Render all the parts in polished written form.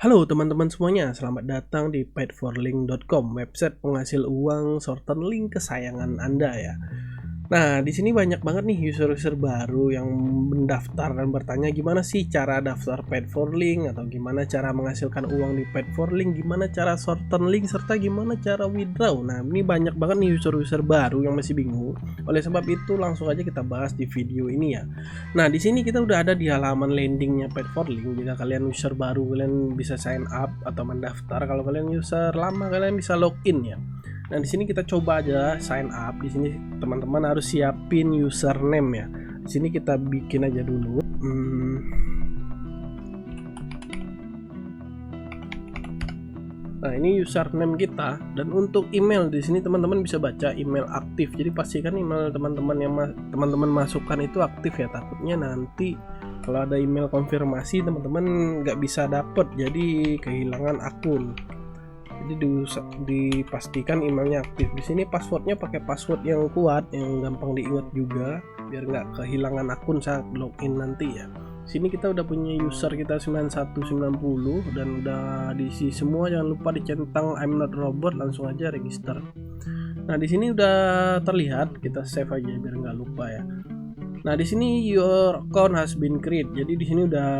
Halo teman-teman semuanya, selamat datang di paidforlink.com, website penghasil uang shorten link kesayangan Anda ya. Nah, di sini banyak banget nih user-user baru yang mendaftar dan bertanya gimana sih cara daftar Paid4Link atau gimana cara menghasilkan uang di Paid4Link, gimana cara shorten link serta gimana cara withdraw. Nah, ini banyak banget nih user-user baru yang masih bingung. Oleh sebab itu langsung aja kita bahas di video ini ya. Nah, di sini kita udah ada di halaman landingnya Paid4Link. Jika kalian user baru, kalian bisa sign up atau mendaftar. Kalau kalian user lama, kalian bisa login ya. Nah, di sini kita coba aja sign up. Di sini teman-teman harus siapin username ya. Di sini kita bikin aja dulu. Nah, ini username kita, dan untuk email di sini teman-teman bisa baca email aktif. Jadi pastikan email teman-teman yang teman-teman masukkan itu aktif ya. Takutnya nanti kalau ada email konfirmasi teman-teman nggak bisa dapet, jadi kehilangan akun. Jadi dipastikan emailnya aktif. Di sini passwordnya pakai password yang kuat, yang gampang diingat juga, biar nggak kehilangan akun saat login nanti ya. Sini kita udah punya user kita 9190 dan udah diisi semua. Jangan lupa dicentang I'm not robot, langsung aja register. Nah, di sini udah terlihat, kita save aja biar nggak lupa ya. Nah, di sini your account has been created. Jadi di sini udah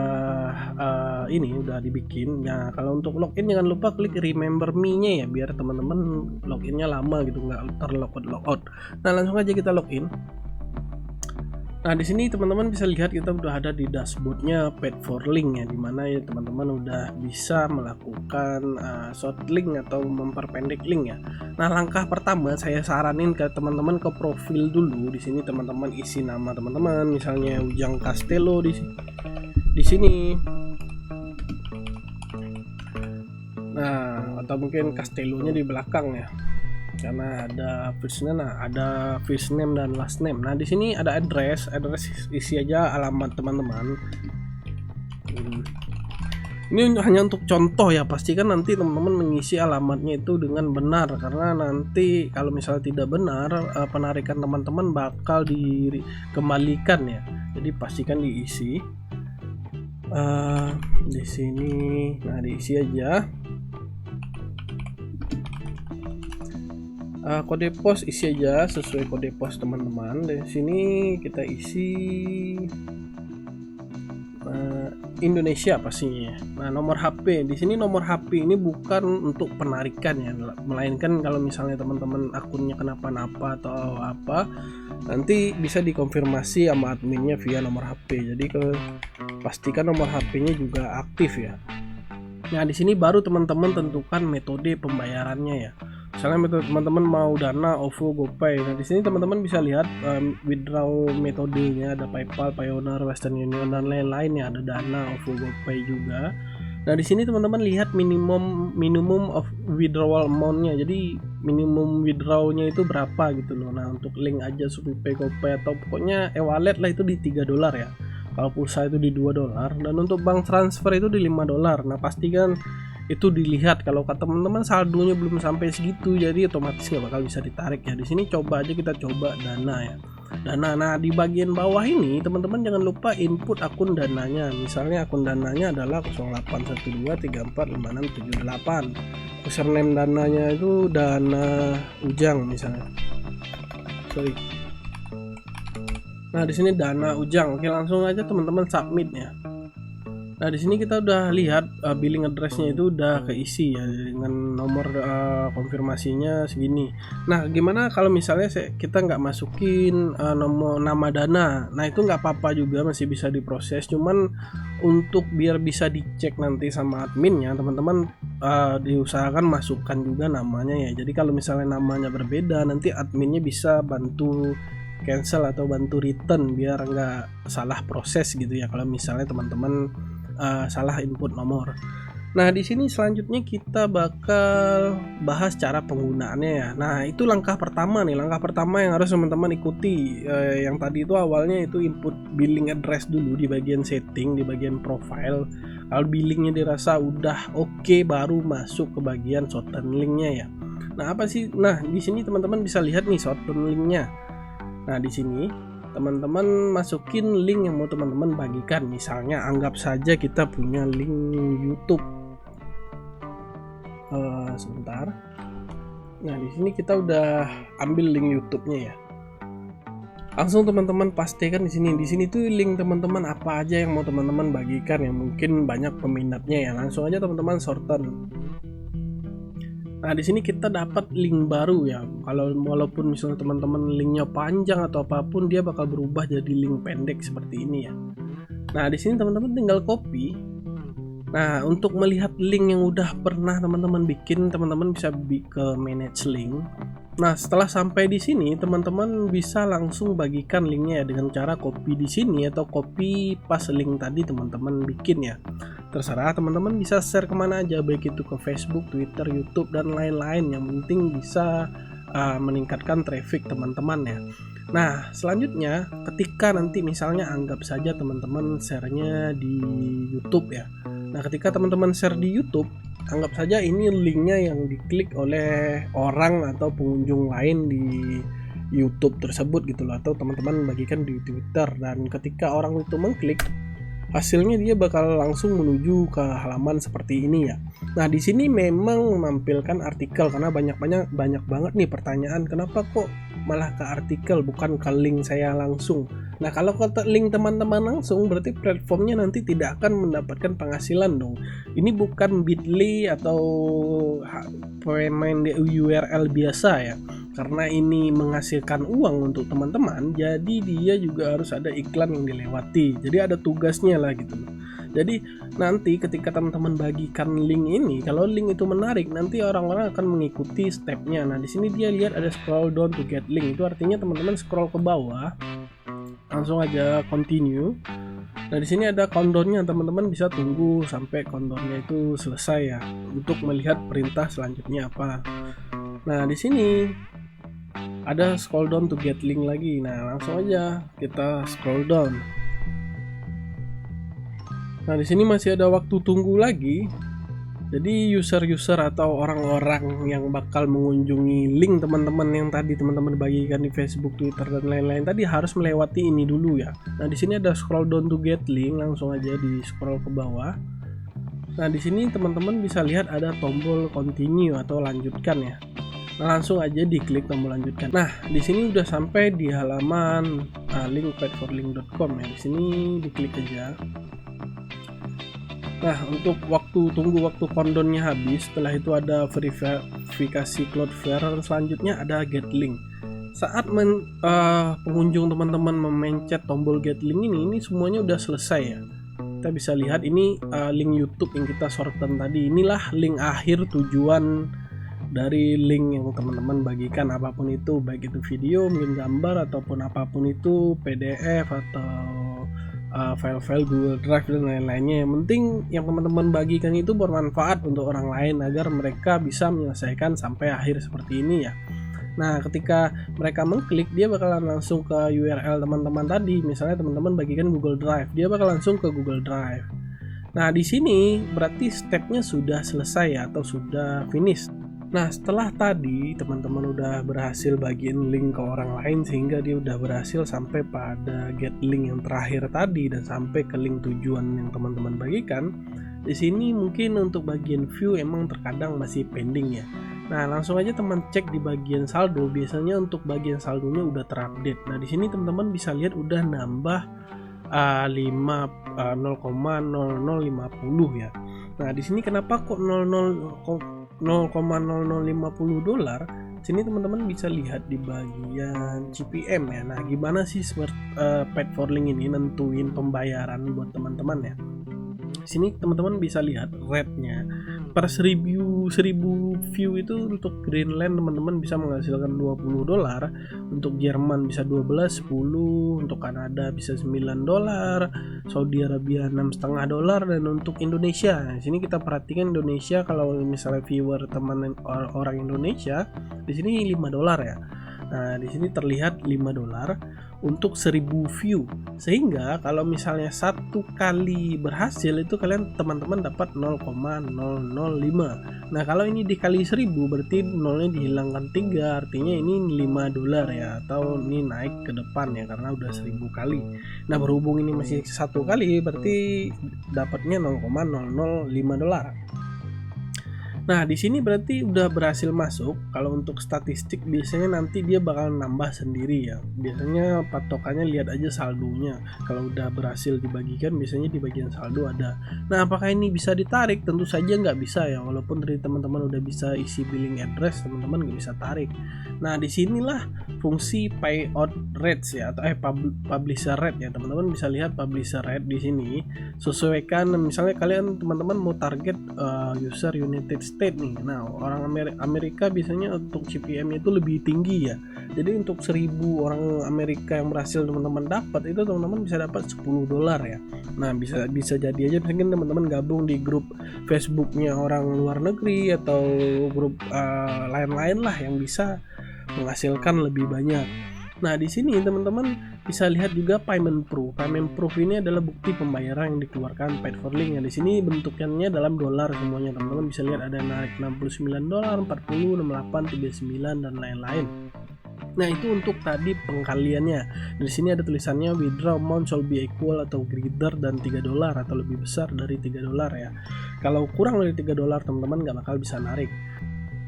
ini udah dibikin. Nah, kalau untuk login jangan lupa klik remember me-nya ya, biar teman-teman loginnya lama gitu, nggak logout. Nah, langsung aja kita login. Nah, di sini teman-teman bisa lihat kita udah ada di dashboardnya Paid4Link ya, dimana ya teman-teman udah bisa melakukan short link atau memperpendek link ya. Nah, langkah pertama saya saranin ke teman-teman ke profil dulu. Di sini teman-teman isi nama teman-teman, misalnya Ujang Castello di sini. Nah, atau mungkin Castello-nya di belakang ya, karena ada first name dan last name. Nah, di sini ada address isi aja alamat teman-teman. Ini hanya untuk contoh ya, pastikan nanti teman-teman mengisi alamatnya itu dengan benar, karena nanti kalau misalnya tidak benar penarikan teman-teman bakal dikembalikan ya. Jadi pastikan diisi di sini. Nah, diisi aja. Kode pos isi aja sesuai kode pos teman-teman. Di sini kita isi Indonesia pastinya. Nah, nomor HP di sini, nomor HP ini bukan untuk penarikan ya, melainkan kalau misalnya teman-teman akunnya kenapa-napa atau apa, nanti bisa dikonfirmasi sama adminnya via nomor HP. Jadi pastikan nomor HP-nya juga aktif ya. Nah, di sini baru teman-teman tentukan metode pembayarannya ya. Misalnya teman-teman mau Dana, OVO, GoPay. Nah, di sini teman-teman bisa lihat withdraw metodenya, ada PayPal, Payoneer, Western Union dan lain-lain ya, ada Dana, OVO, GoPay juga. Nah, di sini teman-teman lihat minimum of withdrawal amount-nya. Jadi minimum withdrawnya itu berapa gitu loh. Nah, untuk link aja ShopeePay, GoPay atau pokoknya e-wallet lah itu di $3 ya. Kalau pulsa itu di $2, dan untuk bank transfer itu di $5. Nah, pastikan itu dilihat. Kalau kata teman-teman saldonya belum sampai segitu, jadi otomatis nggak bakal bisa ditarik ya. Di sini coba aja, kita coba Dana ya, Dana. Nah, di bagian bawah ini teman-teman jangan lupa input akun Dananya. Misalnya akun Dananya adalah 0812345678. Username Dananya itu Dana Ujang misalnya. Nah, di sini Dana Ujang. Oke, langsung aja teman-teman submit ya. Nah, di sini kita udah lihat billing address-nya itu udah keisi ya, dengan nomor konfirmasinya segini. Nah, gimana kalau misalnya kita nggak masukin nomor nama Dana? Nah, itu nggak apa-apa juga, masih bisa diproses. Cuman untuk biar bisa dicek nanti sama adminnya, teman-teman diusahakan masukkan juga namanya ya. Jadi kalau misalnya namanya berbeda, nanti adminnya bisa bantu cancel atau bantu return biar nggak salah proses gitu ya, kalau misalnya teman-teman salah input nomor. Nah, di sini selanjutnya kita bakal bahas cara penggunaannya ya. Nah, itu langkah pertama nih, langkah pertama yang harus teman-teman ikuti. Yang tadi itu awalnya itu input billing address dulu di bagian setting, di bagian profile. Kalau billingnya dirasa udah oke, baru masuk ke bagian shorten linknya ya. Nah, apa sih? Nah, di sini teman-teman bisa lihat nih shorten linknya. Nah, di sini teman-teman masukin link yang mau teman-teman bagikan. Misalnya anggap saja kita punya link YouTube. Sebentar. Nah, di sini kita udah ambil link YouTube-nya ya. Langsung teman-teman pastikan di sini. Di sini tuh link teman-teman apa aja yang mau teman-teman bagikan yang mungkin banyak peminatnya ya. Langsung aja teman-teman shorten. Nah, di sini kita dapat link baru ya. Kalau walaupun misalnya teman-teman linknya panjang atau apapun, dia bakal berubah jadi link pendek seperti ini ya. Nah, di sini teman-teman tinggal copy. Nah, untuk melihat link yang udah pernah teman-teman bikin, teman-teman bisa ke manage link. Nah, setelah sampai di sini, teman-teman bisa langsung bagikan linknya dengan cara copy di sini atau copy pas link tadi teman-teman bikin ya. Terserah teman-teman bisa share kemana aja, baik itu ke Facebook, Twitter, YouTube, dan lain-lain. Yang penting bisa meningkatkan traffic teman-teman ya. Nah, selanjutnya ketika nanti misalnya anggap saja teman-teman share-nya di YouTube ya. Nah, ketika teman-teman share di YouTube, anggap saja ini linknya yang diklik oleh orang atau pengunjung lain di YouTube tersebut gitu loh, atau teman-teman bagikan di Twitter, dan ketika orang itu mengklik, hasilnya dia bakal langsung menuju ke halaman seperti ini ya. Nah, di sini memang menampilkan artikel karena banyak banget nih pertanyaan, kenapa kok malah ke artikel bukan ke link saya langsung. Nah, kalau ke link teman-teman langsung berarti platformnya nanti tidak akan mendapatkan penghasilan dong. Ini bukan Bitly atau pemain URL biasa ya. Karena ini menghasilkan uang untuk teman-teman, jadi dia juga harus ada iklan yang dilewati. Jadi ada tugasnya lah gitu loh. Jadi nanti ketika teman-teman bagikan link ini, kalau link itu menarik, nanti orang-orang akan mengikuti stepnya. Nah, di sini dia lihat ada scroll down to get link. Itu artinya teman-teman scroll ke bawah, langsung aja continue. Nah, di sini ada countdownnya, teman-teman bisa tunggu sampai countdownnya itu selesai ya, untuk melihat perintah selanjutnya apa. Nah, di sini ada scroll down to get link lagi. Nah, langsung aja kita scroll down. Nah, di sini masih ada waktu tunggu lagi. Jadi user-user atau orang-orang yang bakal mengunjungi link teman-teman yang tadi teman-teman bagikan di Facebook, Twitter, dan lain-lain tadi harus melewati ini dulu ya. Nah, di sini ada scroll down to get link, langsung aja di scroll ke bawah. Nah, di sini teman-teman bisa lihat ada tombol continue atau lanjutkan ya. Nah, langsung aja diklik tombol lanjutkan. Nah, di sini udah sampai di halaman link paidforlink.com ya. Di sini diklik aja. Nah, untuk tunggu waktu countdownnya habis, setelah itu ada verifikasi Cloudflare, selanjutnya ada get link. Saat pengunjung teman-teman memencet tombol get link ini semuanya udah selesai ya. Kita bisa lihat ini link YouTube yang kita shorten tadi. Inilah link akhir tujuan dari link yang teman-teman bagikan, apapun itu, baik itu video, mungkin gambar, ataupun apapun itu, PDF atau file-file Google Drive dan lain-lainnya. Yang penting yang teman-teman bagikan itu bermanfaat untuk orang lain agar mereka bisa menyelesaikan sampai akhir seperti ini ya. Nah, ketika mereka mengklik, dia bakalan langsung ke URL teman-teman tadi. Misalnya teman-teman bagikan Google Drive, dia bakal langsung ke Google Drive. Nah, di sini berarti stepnya sudah selesai ya, atau sudah finish. Nah, setelah tadi teman-teman udah berhasil bagiin link ke orang lain sehingga dia udah berhasil sampai pada get link yang terakhir tadi dan sampai ke link tujuan yang teman-teman bagikan. Di sini mungkin untuk bagian view emang terkadang masih pending ya. Nah, langsung aja teman cek di bagian saldo. Biasanya untuk bagian saldonya udah terupdate. Nah, di sini teman-teman bisa lihat udah nambah 0,0050 ya. Nah, di sini kenapa kok 0,0050 dolar? Sini teman-teman bisa lihat di bagian CPM ya. Nah, gimana sih Paid4Link ini nentuin pembayaran buat teman-teman ya? Sini teman-teman bisa lihat rate-nya per 1000 view itu. Untuk Greenland teman-teman bisa menghasilkan 20 dolar, untuk Jerman bisa 12, 10, untuk Kanada bisa 9 dolar, Saudi Arabia 6,5 dolar, dan untuk Indonesia, nah, sini kita perhatikan Indonesia, kalau misalnya viewer teman orang Indonesia di sini 5 dolar ya. Nah, di sini terlihat 5 dolar untuk 1000 view. Sehingga kalau misalnya satu kali berhasil itu kalian teman-teman dapat 0,005. Nah, kalau ini dikali 1000 berarti nolnya dihilangkan 3, artinya ini 5 dolar ya, atau ini naik ke depan ya karena udah 1000 kali. Nah, berhubung ini masih satu kali berarti dapatnya 0,005 dolar. Nah, di sini berarti udah berhasil masuk. Kalau untuk statistik biasanya nanti dia bakal nambah sendiri ya. Biasanya patokannya lihat aja saldonya. Kalau udah berhasil dibagikan biasanya di bagian saldo ada. Nah, apakah ini bisa ditarik? Tentu saja nggak bisa ya. Walaupun dari teman-teman udah bisa isi billing address, teman-teman nggak bisa tarik. Nah, disinilah fungsi payout rates ya, atau publisher rate ya. Teman-teman bisa lihat publisher rate di sini. Sesuaikan misalnya kalian teman-teman mau target user United States nih. Nah, orang Amerika biasanya untuk CPM itu lebih tinggi ya. Jadi untuk 1000 orang Amerika yang berhasil teman-teman dapat itu teman-teman bisa dapat $10 ya. Nah, bisa jadi aja mungkin teman-teman gabung di grup Facebooknya orang luar negeri atau grup lain-lain lah yang bisa menghasilkan lebih banyak. Nah, di sini teman-teman bisa lihat juga payment proof. Payment proof ini adalah bukti pembayaran yang dikeluarkan paid for link. Di sini bentuknya dalam dolar semuanya. Teman-teman bisa lihat ada narik $69, 40, 68, 39 dan lain-lain. Nah, itu untuk tadi pengkaliannya. Di sini ada tulisannya withdraw amount shall be equal atau greater than $3 atau lebih besar dari $3 ya. Kalau kurang dari $3 teman-teman nggak bakal bisa narik.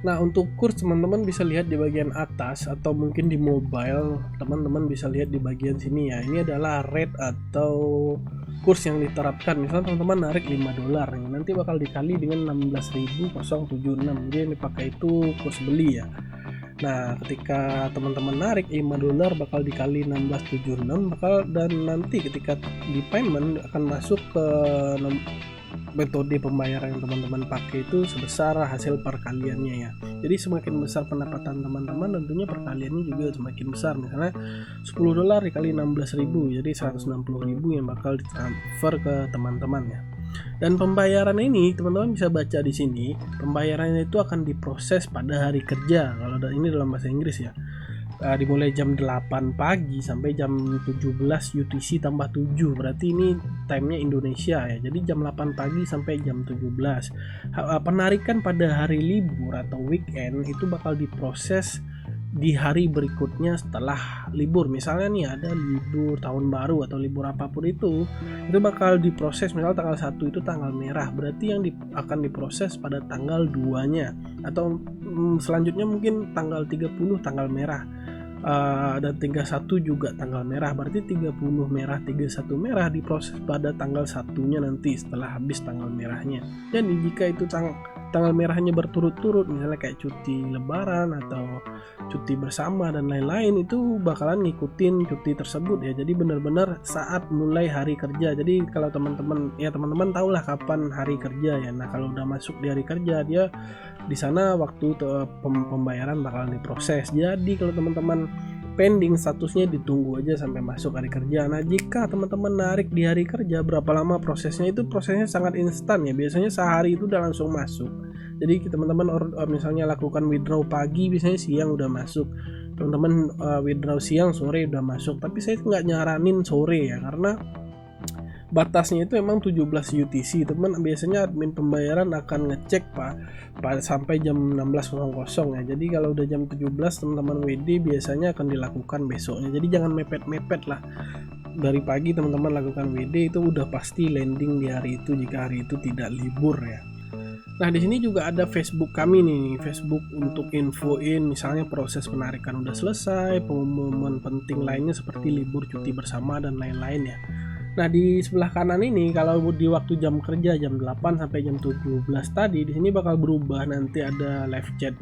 Nah, untuk kurs teman-teman bisa lihat di bagian atas atau mungkin di mobile teman-teman bisa lihat di bagian sini ya. Ini adalah rate atau kurs yang diterapkan. Misalnya teman-teman narik $5 nanti bakal dikali dengan 16.076. Jadi yang dipakai itu kurs beli ya. Nah, ketika teman-teman narik $5 bakal dikali 16.76 dan nanti ketika di payment akan masuk ke metode pembayaran yang teman-teman pakai itu sebesar hasil perkaliannya ya. Jadi semakin besar pendapatan teman-teman tentunya perkaliannya juga semakin besar. Misalnya $10 dikali 16.000 jadi 160.000 yang bakal ditransfer ke teman-teman ya. Dan pembayaran ini teman-teman bisa baca di sini, pembayarannya itu akan diproses pada hari kerja. Kalau ini dalam bahasa Inggris ya. Dimulai jam 8 pagi sampai jam 17 UTC tambah 7, berarti ini timenya Indonesia ya. Jadi jam 8 pagi sampai jam 17. Penarikan pada hari libur atau weekend itu bakal diproses di hari berikutnya setelah libur. Misalnya nih ada libur tahun baru atau libur apapun itu bakal diproses. Misal tanggal 1 itu tanggal merah, berarti yang akan diproses pada tanggal 2-nya atau selanjutnya mungkin tanggal 30 tanggal merah. Dan 31 juga tanggal merah, berarti 30 merah 31 merah diproses pada tanggal 1-nya nanti setelah habis tanggal merahnya. Dan jika itu tanggal merahnya berturut-turut misalnya kayak cuti lebaran atau cuti bersama dan lain-lain itu bakalan ngikutin cuti tersebut ya. Jadi benar-benar saat mulai hari kerja. Jadi kalau teman-teman tahulah kapan hari kerja ya. Nah, kalau udah masuk di hari kerja dia di sana waktu pembayaran bakalan diproses. Jadi kalau teman-teman pending statusnya ditunggu aja sampai masuk hari kerja. Nah, jika teman-teman narik di hari kerja berapa lama prosesnya? Itu prosesnya sangat instan ya. Biasanya sehari itu udah langsung masuk. Jadi teman-teman misalnya lakukan withdraw pagi, biasanya siang udah masuk. Teman-teman withdraw siang, sore udah masuk. Tapi saya nggak nyaranin sore ya, karena batasnya itu emang 17 UTC. Teman biasanya admin pembayaran akan ngecek sampai jam 16.00 ya. Jadi kalau udah jam 17 teman-teman WD biasanya akan dilakukan besoknya. Jadi jangan mepet-mepet lah. Dari pagi teman-teman lakukan WD itu udah pasti landing di hari itu jika hari itu tidak libur ya. Nah, di sini juga ada Facebook kami nih, Facebook untuk infoin misalnya proses penarikan udah selesai, pengumuman penting lainnya seperti libur, cuti bersama dan lain-lain ya. Nah, di sebelah kanan ini kalau di waktu jam kerja jam 8 sampai jam 17 tadi, di sini bakal berubah, nanti ada live chat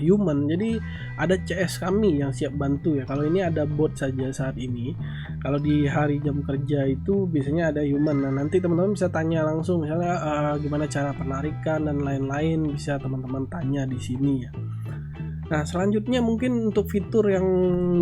human. Jadi ada CS kami yang siap bantu ya. Kalau ini ada bot saja saat ini. Kalau di hari jam kerja itu biasanya ada human. Nah, nanti teman-teman bisa tanya langsung misalnya gimana cara penarikan dan lain-lain, bisa teman-teman tanya di sini ya. Nah, selanjutnya mungkin untuk fitur yang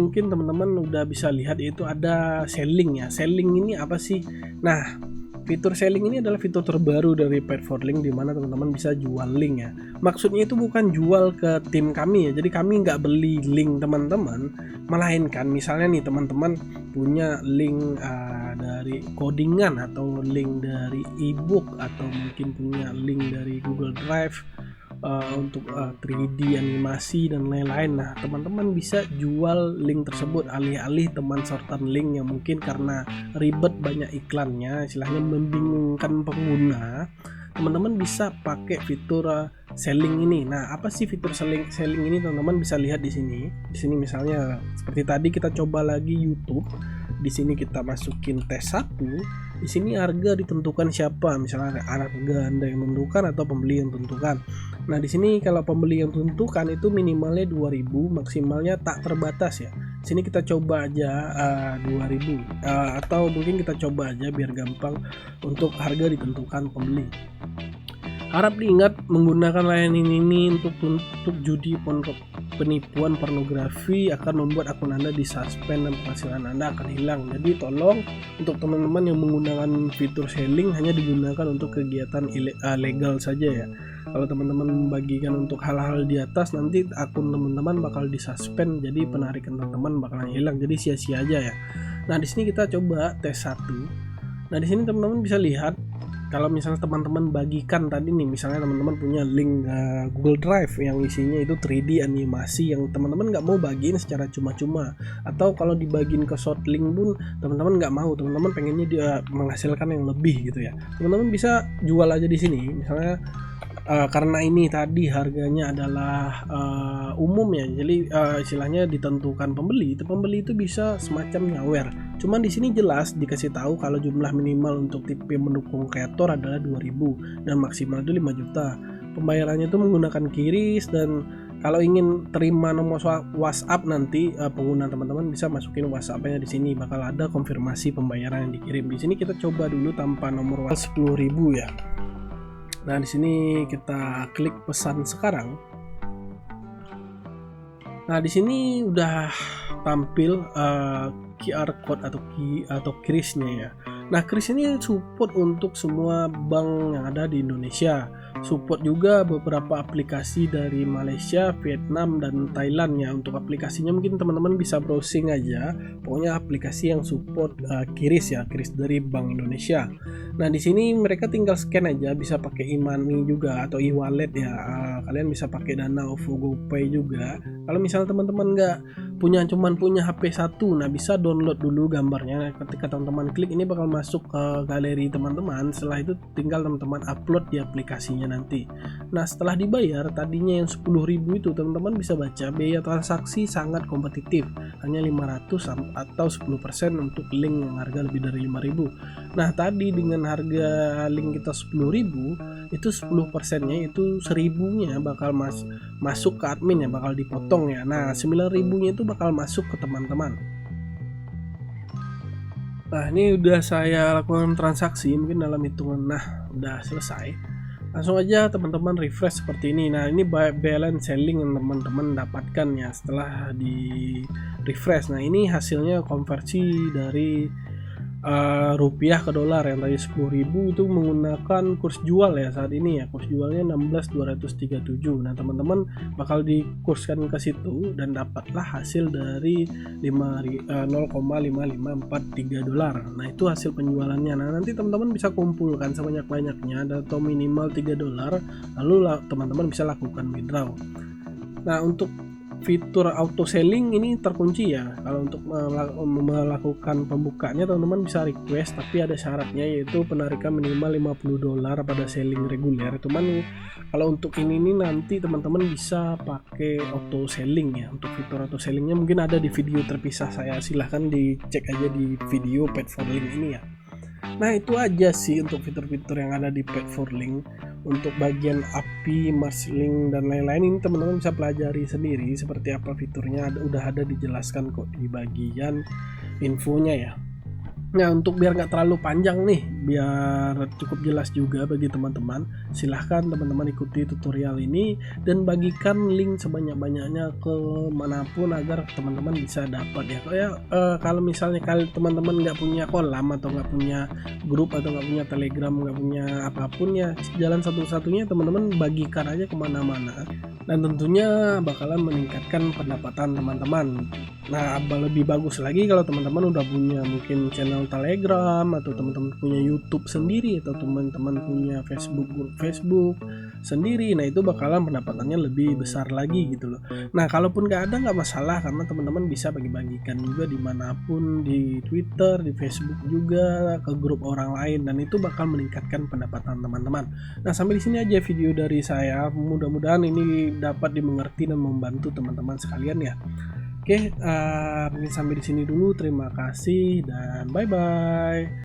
mungkin teman-teman udah bisa lihat yaitu ada selling ya. Selling ini apa sih? Nah, fitur selling ini adalah fitur terbaru dari Paid for Link di mana teman-teman bisa jual link ya. Maksudnya itu bukan jual ke tim kami ya. Jadi kami nggak beli link teman-teman, melainkan misalnya nih teman-teman punya link dari codingan atau link dari ebook atau mungkin punya link dari Google Drive untuk 3D animasi dan lain-lain. Nah, teman-teman bisa jual link tersebut alih-alih teman shorten link yang mungkin karena ribet banyak iklannya, istilahnya membingungkan pengguna. Teman-teman bisa pakai fitur selling ini. Nah, apa sih fitur selling ini teman-teman bisa lihat di sini. Di sini misalnya seperti tadi kita coba lagi YouTube. Di sini kita masukin tes 1. Di sini harga ditentukan siapa, misalnya harga Anda yang menentukan atau pembeli yang tentukan. Nah, di sini kalau pembeli yang tentukan itu minimalnya 2000, maksimalnya tak terbatas ya. Di sini kita coba aja 2000 atau mungkin kita coba aja biar gampang untuk harga ditentukan pembeli. Harap diingat menggunakan layanan ini untuk judi, penipuan, pornografi akan membuat akun Anda disuspend dan penghasilan Anda akan hilang. Jadi tolong untuk teman-teman yang menggunakan fitur selling hanya digunakan untuk kegiatan legal saja ya. Kalau teman-teman membagikan untuk hal-hal di atas, nanti akun teman-teman bakal disuspend, jadi penarikan teman-teman bakalan hilang, jadi sia-sia aja ya. Nah, di sini kita coba tes 1. Nah, di sini teman-teman bisa lihat kalau misalnya teman-teman bagikan tadi nih, misalnya teman-teman punya link Google Drive yang isinya itu 3D animasi yang teman-teman nggak mau bagiin secara cuma-cuma, atau kalau dibagiin ke short link pun teman-teman nggak mau, teman-teman pengennya dia menghasilkan yang lebih gitu ya, teman-teman bisa jual aja di sini misalnya. Karena ini tadi harganya adalah umum ya, jadi istilahnya ditentukan pembeli itu bisa semacam nyawer. Cuman di sini jelas dikasih tahu kalau jumlah minimal untuk tipe mendukung kreator adalah 2000 dan maksimal itu 5 juta. Pembayarannya itu menggunakan QRIS, dan kalau ingin terima nomor WhatsApp nanti pengguna teman-teman bisa masukin WhatsApp-nya di sini, bakal ada konfirmasi pembayaran yang dikirim. Di sini kita coba dulu tanpa nomor WhatsApp 10.000 ya. Nah, di sini kita klik pesan sekarang. Nah, di sini udah tampil QR code atau QRIS-nya ya. Nah, QRIS ini support untuk semua bank yang ada di Indonesia. Support juga beberapa aplikasi dari Malaysia, Vietnam, dan Thailand ya. Untuk aplikasinya mungkin teman-teman bisa browsing aja. Pokoknya aplikasi yang support QRIS ya, QRIS dari Bank Indonesia. Nah, di sini mereka tinggal scan aja, bisa pakai e-money juga atau e-wallet ya. Kalian bisa pakai Dana, OVO, GoPay juga. Kalau misalnya teman-teman nggak cuman punya HP 1, nah bisa download dulu gambarnya. Ketika teman-teman klik ini bakal masuk ke galeri teman-teman. Setelah itu tinggal teman-teman upload di aplikasinya nanti. Nah, setelah dibayar tadinya yang 10.000 itu teman-teman bisa baca biaya transaksi sangat kompetitif, hanya 500 atau 10% untuk link yang harga lebih dari 5.000. Nah, tadi dengan harga link kita 10.000 itu 10%-nya itu 1.000-nya bakal masuk ke admin ya, bakal dipotong ya. Nah, 9.000-nya itu bakal masuk ke teman-teman. Nah, ini udah saya lakukan transaksi mungkin dalam hitungan, nah udah selesai. Langsung aja teman-teman refresh seperti ini. Nah, ini balance selling yang teman-teman dapatkan ya setelah di refresh. Nah, ini hasilnya konversi dari rupiah ke dolar yang tadi 10.000 itu menggunakan kurs jual ya saat ini ya, kurs jualnya 16.237. Nah, teman-teman bakal dikurskan ke situ dan dapatlah hasil dari 0,5543 dolar. Nah, itu hasil penjualannya. Nah, nanti teman-teman bisa kumpulkan sebanyak-banyaknya atau minimal 3 dolar, lalu teman-teman bisa lakukan withdraw. Nah, untuk fitur auto selling ini terkunci ya. Kalau untuk melakukan pembukanya teman-teman bisa request, tapi ada syaratnya yaitu penarikan minimal 50 dolar pada selling reguler. Cuman kalau untuk ini nanti teman-teman bisa pakai auto selling ya. Untuk fitur auto sellingnya mungkin ada di video terpisah saya, silahkan dicek aja di video Paid for Link ini ya. Nah, itu aja sih untuk fitur-fitur yang ada di Paid for Link. Untuk bagian API, Marslink, dan lain-lain ini teman-teman bisa pelajari sendiri seperti apa fiturnya, udah ada dijelaskan kok di bagian infonya ya. Nah, untuk biar nggak terlalu panjang nih, biar cukup jelas juga bagi teman-teman, silahkan teman-teman ikuti tutorial ini dan bagikan link sebanyak-banyaknya ke manapun agar teman-teman bisa dapat ya. Kalau misalnya teman-teman nggak punya kolam atau nggak punya grup atau nggak punya telegram, nggak punya apapun ya, jalan satu-satunya teman-teman bagikan aja kemana-mana dan tentunya bakalan meningkatkan pendapatan teman-teman. Nah, lebih bagus lagi kalau teman-teman udah punya mungkin channel Telegram, atau teman-teman punya YouTube sendiri, atau teman-teman punya Facebook, grup Facebook sendiri. Nah, itu bakalan pendapatannya lebih besar lagi gitu loh. Nah, kalaupun nggak ada nggak masalah, karena teman-teman bisa bagi-bagikan juga dimanapun, di Twitter, di Facebook juga, ke grup orang lain, dan itu bakal meningkatkan pendapatan teman-teman. Nah, sampai di sini aja video dari saya. Mudah-mudahan ini dapat dimengerti dan membantu teman-teman sekalian ya. Oke, mungkin sampai di sini dulu. Terima kasih dan bye-bye.